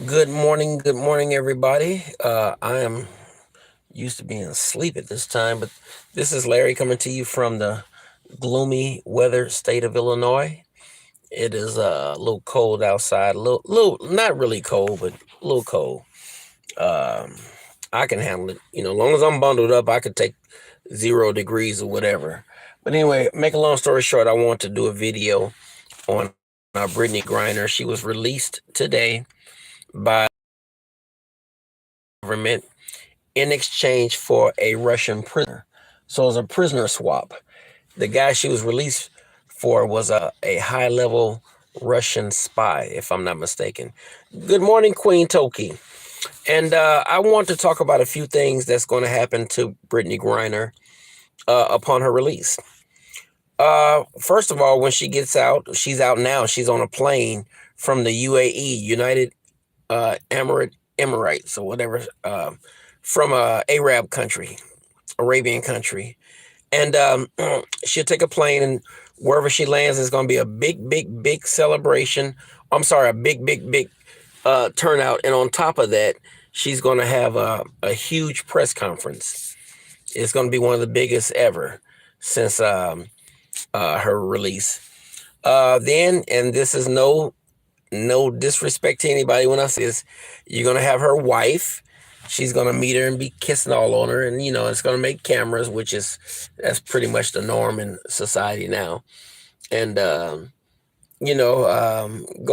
Good morning, everybody. I am used to being asleep at this time, but this is Larry coming to you from the gloomy weather state of Illinois. It is a little cold outside, not really cold, but a little cold. Um, I can handle it. As long as I'm bundled up, I could take 0 degrees or whatever. But anyway, make a long story short, I want to do a video on Britney Griner. She was released today by government in exchange for a Russian prisoner. So it was a prisoner swap. The guy she was released for was a high level Russian spy, if I'm not mistaken. Good morning, Queen Toki. And I want to talk about a few things that's going to happen to Britney Griner upon her release. First of all, when she gets out, she's out now. She's on a plane from the UAE, United Emirates, or whatever, from a Arab country, Arabian country, and she'll take a plane, and wherever she lands is going to be a big celebration. I'm sorry, a big turnout, and on top of that, she's going to have a huge press conference. It's going to be one of the biggest ever since her release. Then, and this is no disrespect to anybody when I say this, you're going to have her wife. She's going to meet her and be kissing all on her. And, it's going to make cameras, that's pretty much the norm in society now. And, go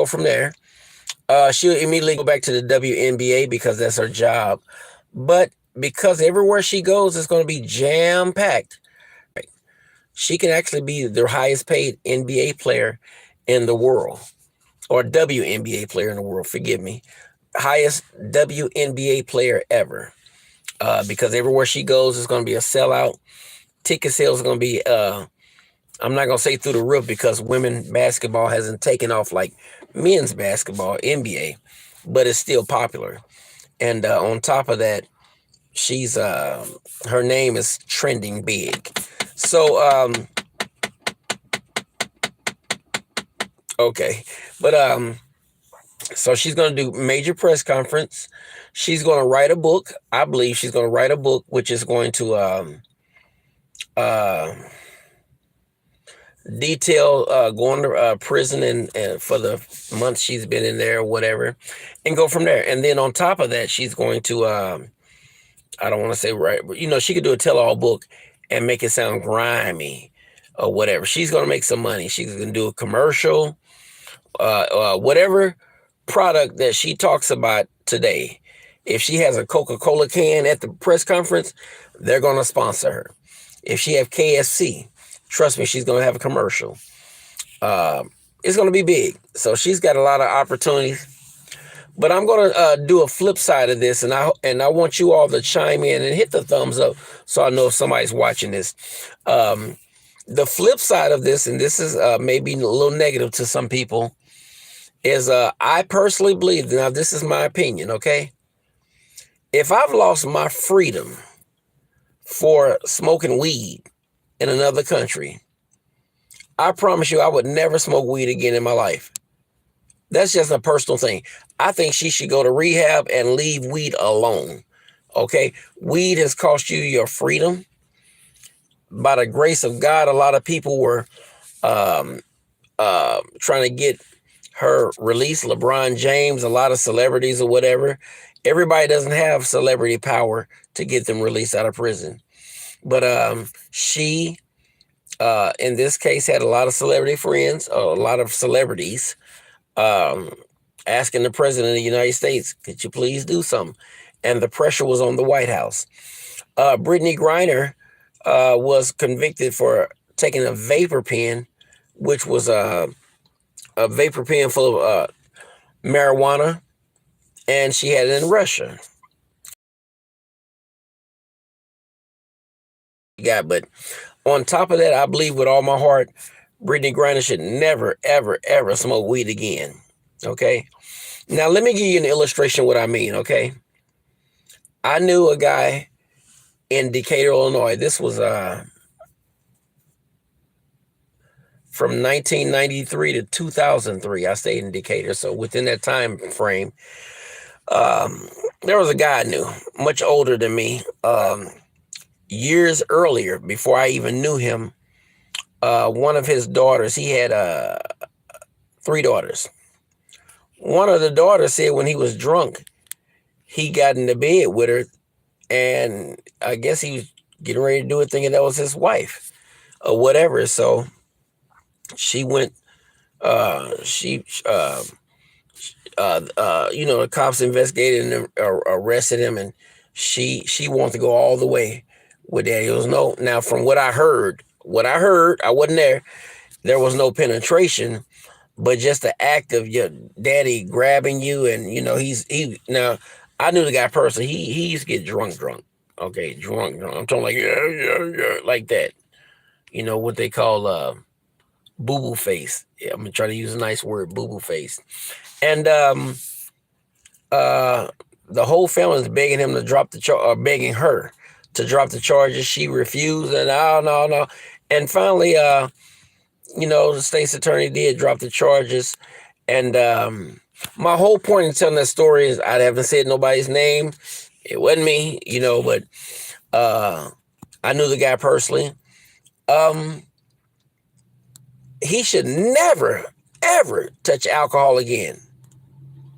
from there. She'll immediately go back to the WNBA because that's her job. But because everywhere she goes, it's going to be jam packed. She can actually be the highest paid NBA player in the world, or WNBA player in the world, forgive me. Highest WNBA player ever. Because everywhere she goes, it's going to be a sellout. Ticket sales are going to be, I'm not going to say through the roof because women basketball hasn't taken off like men's basketball, NBA, but it's still popular. And on top of that, her name is trending big. So, okay. But, so she's going to do major press conference. She's going to write a book. I believe she's going to write a book, which is going to uh, detail going to prison and for the months she's been in there or whatever, and go from there. And then on top of that, she's going to I don't want to say right, but she could do a tell-all book and make it sound grimy or whatever. She's going to make some money. She's going to do a commercial, whatever product that she talks about today. If she has a Coca-Cola can at the press conference, they're going to sponsor her. If she have KFC, trust me, she's going to have a commercial. It's going to be big. So she's got a lot of opportunities. But I'm going to do a flip side of this, and I want you all to chime in and hit the thumbs up so I know if somebody's watching this. The flip side of this, and this is maybe a little negative to some people, is I personally believe, now this is my opinion, okay? If I've lost my freedom for smoking weed in another country, I promise you I would never smoke weed again in my life. That's just a personal thing. I think she should go to rehab and leave weed alone. Okay? Weed has cost you your freedom. By the grace of God, a lot of people were trying to get her released. LeBron James, a lot of celebrities or whatever. Everybody doesn't have celebrity power to get them released out of prison. But she, in this case, had a lot of celebrity friends, a lot of celebrities asking the president of the United States, could you please do something? And the pressure was on the White House. Britney Griner was convicted for taking a vapor pen, which was a vapor pen full of marijuana, and she had it in Russia. But on top of that, I believe with all my heart, Britney Griner should never, ever smoke weed again. Okay? Now, let me give you an illustration of what I mean, okay? I knew a guy in Decatur, Illinois. This was from 1993 to 2003. I stayed in Decatur. So within that time frame, Um, there was a guy I knew, much older than me, years earlier, before I even knew him. One of his daughters, he had three daughters. One of the daughters said when he was drunk, he got into bed with her, and I guess he was getting ready to do it thinking that was his wife or whatever. So she went, she the cops investigated and arrested him, and she wanted to go all the way with that. It was no, now from what I heard, I wasn't there. There was no penetration, but just the act of your daddy grabbing you, and he now. I knew the guy personally. He used to get drunk. Okay, drunk. I'm talking like yeah, like that. You know what they call boo boo face. Yeah, I'm gonna try to use a nice word, boo boo face. And uh, the whole family is begging him to drop the charge, or begging her to drop the charges. She refused, and no. And finally, the state's attorney did drop the charges. And my whole point in telling that story is I haven't said nobody's name. It wasn't me, but uh, I knew the guy personally. Um, he should never, ever touch alcohol again.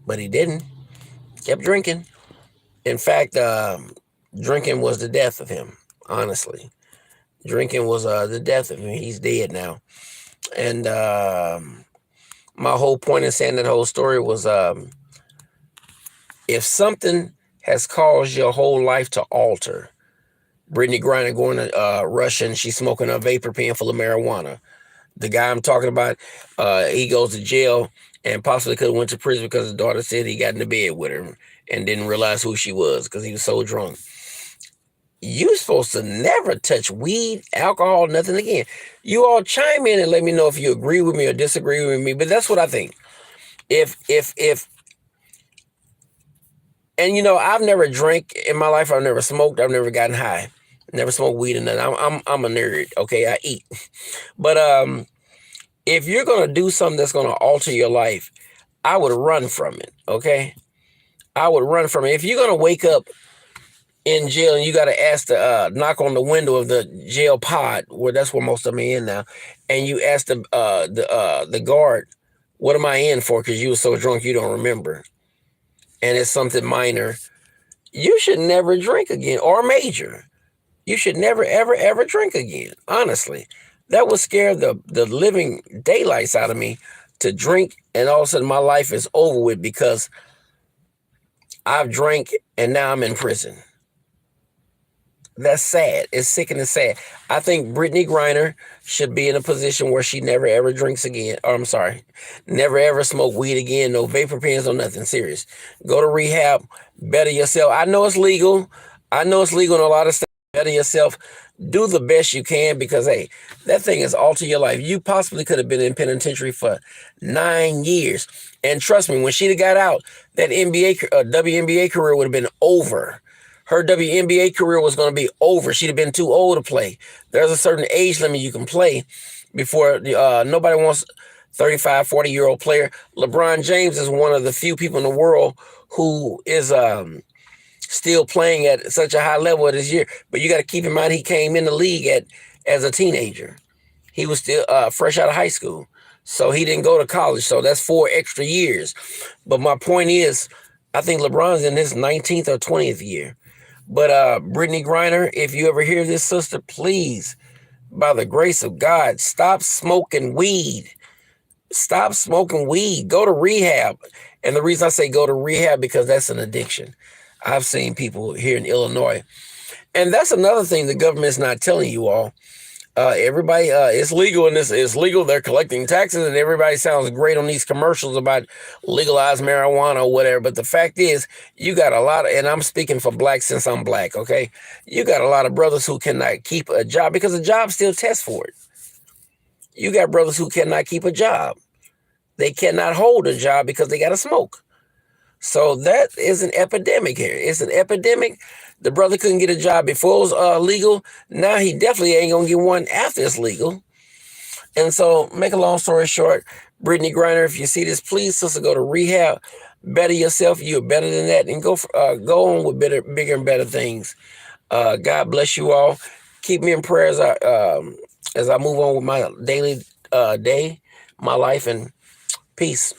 But he didn't. Kept drinking. In fact, drinking was the death of him, honestly. Drinking was the death of him. He's dead now. And my whole point in saying that whole story was if something has caused your whole life to alter, Britney Griner going to Russia and she's smoking a vapor pen full of marijuana. The guy I'm talking about, he goes to jail and possibly could have went to prison because his daughter said he got into bed with her and didn't realize who she was because he was so drunk. You supposed to never touch weed, alcohol, nothing again. You all chime in and let me know if you agree with me or disagree with me. But that's what I think. If and I've never drank in my life. I've never smoked. I've never gotten high. Never smoked weed or nothing. I'm a nerd. Okay, I eat. But if you're gonna do something that's gonna alter your life, I would run from it. Okay, I would run from it. If you're gonna wake up in jail and you got to ask the knock on the window of the jail pod, where that's where most of them are in now, and you ask the guard, "What am I in for?" Because you were so drunk you don't remember, and it's something minor. You should never drink again, or major. You should never, ever, ever drink again. Honestly, that would scare the living daylights out of me to drink, and all of a sudden my life is over with because I've drank and now I'm in prison. That's sad. It's sickening sad. I think Britney Griner should be in a position where she never ever drinks again. Or I'm sorry, never ever smoke weed again. No vapor pens, no nothing serious. Go to rehab, better yourself. I know it's legal. I know it's legal in a lot of states. Better yourself. Do the best you can because hey, that thing has altered your life. You possibly could have been in penitentiary for 9 years, and trust me, when she'd have got out, that WNBA career would have been over. Her WNBA career was going to be over. She'd have been too old to play. There's a certain age limit you can play before nobody wants 35, 40-year-old player. LeBron James is one of the few people in the world who is still playing at such a high level this year. But you got to keep in mind he came in the league as a teenager. He was still fresh out of high school. So he didn't go to college. So that's 4 extra years. But my point is, I think LeBron's in his 19th or 20th year. But Britney Griner, if you ever hear this, sister, please, by the grace of God, stop smoking weed. Stop smoking weed. Go to rehab. And the reason I say go to rehab because that's an addiction. I've seen people here in Illinois. And that's another thing the government's not telling you all. Everybody, it's legal and it's legal. They're collecting taxes and everybody sounds great on these commercials about legalized marijuana or whatever. But the fact is, you got a lot of, and I'm speaking for black since I'm black, okay? You got a lot of brothers who cannot keep a job because a job still tests for it. You got brothers who cannot keep a job. They cannot hold a job because they got to smoke. So that is an epidemic here. It's an epidemic. The brother couldn't get a job before it was legal. Now he definitely ain't going to get one after it's legal. And so, make a long story short, Britney Griner, if you see this, please, sister, go to rehab. better yourself. You're better than that, and go on with bigger and better things. God bless you all. Keep me in prayer as I move on with my daily day, my life, and peace.